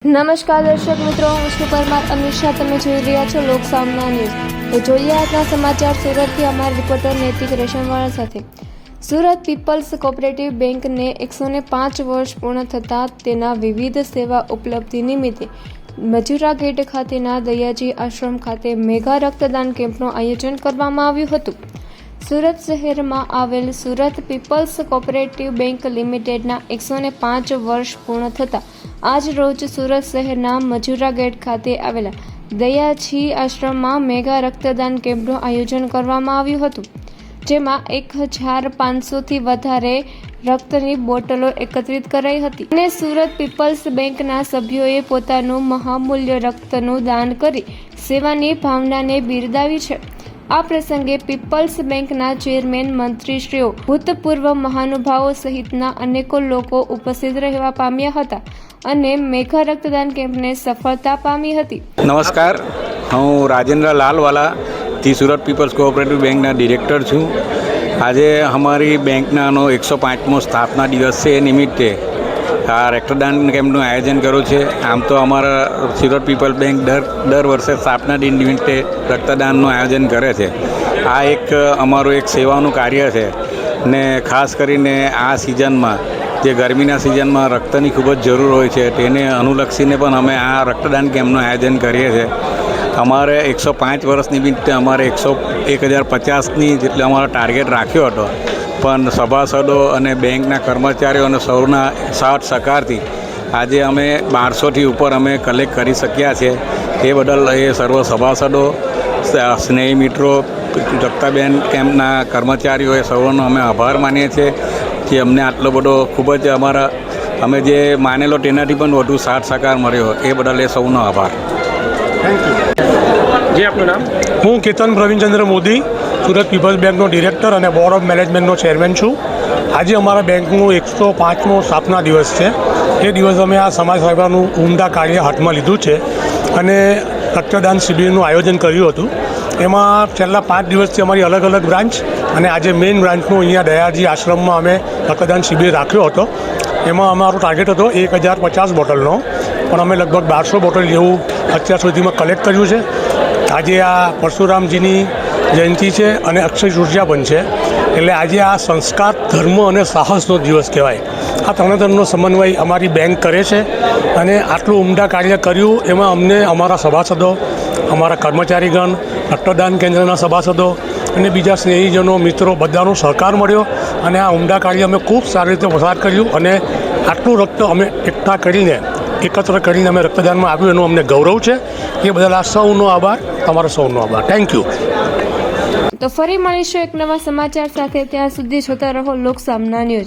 નમસ્કાર દર્શક મિત્રો, હું છું પરમાર અમીષા. તમે જોઈ રહ્યા છો લોકસામના ન્યૂઝ. તો જોઈએ આજના સમાચાર સુરતથી અમારા રિપોર્ટર નૈતિક રેશમવાળા સાથે. સુરત પીપલ્સ કોઓપરેટિવ બેંકને 105 વર્ષ પૂર્ણ થતાં તેના વિવિધ સેવા ઉપલબ્ધિ નિમિત્તે મજૂરા ગેટ ખાતેના દયાજી આશ્રમ ખાતે મેગા રક્તદાન કેમ્પનું આયોજન કરવામાં આવ્યું હતું. સુરત શહેરમાં આવેલ સુરત પીપલ્સ કોઓપરેટિવ બેંક લિમિટેડના 105 વર્ષ પૂર્ણ થતાં આજ રોજ સુરત શહેરના મજૂરા ગેટ ખાતે આવેલા દયાજી આશ્રમમાં મેગા રક્તદાન કેમ્પનું આયોજન કરવામાં આવ્યું હતું, જેમાં 1500થી વધારે રક્તની બોટલો એકત્રિત કરાઈ હતી અને સુરત પીપલ્સ બેંકના સભ્યોએ પોતાનું મહામૂલ્ય રક્તનું દાન કરી સેવાની ભાવનાને બિરદાવી છે. આ પ્રસંગે પીપલ્સ બેંકના ચેરમેન, મંત્રીશ્રીઓ, ભૂતપૂર્વ મહાનુભાવો સહિતના અનેકો લોકો ઉપસ્થિત રહેવા પામ્યા હતા અને મેઘા રક્તદાન કેમ્પને સફળતા પામી હતી. નમસ્કાર, હું રાજેન્દ્ર લાલવાલાથી સુરત પીપલ્સ કોઓપરેટિવ બેંકના ડિરેક્ટર છું. આજે અમારી બેંકનાનો 105મો સ્થાપના દિવસ છે. એ નિમિત્તે આ રક્તદાન કેમ્પનું આયોજન કર્યું છે. આમ તો અમારા સુરત પીપલ્સ બેંક દર વર્ષે સ્થાપના દિન નિમિત્તે રક્તદાનનું આયોજન કરે છે. આ એક અમારું એક સેવાનું કાર્ય છે ને ખાસ કરીને આ સિઝનમાં, જે ગરમીના સિઝનમાં રક્તની ખૂબ જ જરૂર હોય છે, તેને અનુલક્ષીને પણ અમે આ રક્તદાન કેમ્પનું આયોજન કરીએ છીએ. અમારે 105 વર્ષ નિમિત્તે અમારે 1050ની જેટલો અમારો ટાર્ગેટ રાખ્યો હતો, પણ સભાસદો અને બેંકના કર્મચારીઓ અને સૌના સાથ સહકારથી આજે અમે 1200થી ઉપર અમે કલેક્ટ કરી શક્યા છે. એ બદલ એ સર્વ સભાસદો, સ્નેહી મિત્રો, રક્તદાન કેમ્પના કર્મચારીઓએ સૌનો અમે આભાર માનીએ છીએ કે અમને આટલો બધો ખૂબ જ અમે જે માનેલો તેનાથી પણ વધુ સાથ સહકાર મળ્યો. એ બદલ એ સૌનો આભાર. Thank you. જી, આપનું નામ? હું કેતન પ્રવીણચંદ્ર મોદી, સુરત પીપલ્સ બેંકનો ડિરેક્ટર અને બોર્ડ ઓફ મેનેજમેન્ટનો ચેરમેન છું. આજે અમારા બેંકનું 105મો સ્થાપના દિવસ છે. એ દિવસ અમે આ સમાજ સેવાનું ઉમદા કાર્ય હાથમાં લીધું છે અને રક્તદાન શિબિરનું આયોજન કર્યું હતું. એમાં છેલ્લા 5 દિવસથી અમારી અલગ અલગ બ્રાન્ચ અને આજે મેઇન બ્રાન્ચનું અહીંયા દયાજી આશ્રમમાં અમે રક્તદાન શિબિર રાખ્યો હતો. એમાં અમારો ટાર્ગેટ હતો 1050 બોટલનો, પણ અમે લગભગ 1200 બોટલ જેવું અત્યાર સુધીમાં કલેક્ટ કર્યું છે. આજે આ પરશુરામજીની જયંતિ છે અને અક્ષય તૃતીયા પણ છે, એટલે આજે આ સંસ્કાર, ધર્મ અને સાહસનો દિવસ કહેવાય. આ ત્રણેયનો સમન્વય અમારી બેંક કરે છે અને આટલું ઉમદા કાર્ય કર્યું એમાં અમને અમારા સભાસદો, અમારા કર્મચારીગણ, રક્તદાન કેન્દ્રના સભાસદો અને બીજા સ્નેહીજનો, મિત્રો બધાનો સહકાર મળ્યો અને આ ઉમદા કાર્ય અમે ખૂબ સારી રીતે પસાર કર્યું અને આટલું રક્ત અમે એકત્ર કરીને અમે રક્તદાનમાં આપ્યું એનું અમને ગૌરવ છે. એ બદલ આ સૌનો આભાર, તમારો સૌનો આભાર. Thank you. તો ફરી મળીશું એક નવા સમાચાર સાથે. ત્યાં સુધી જોતા રહો લોકસામના ન્યૂઝ.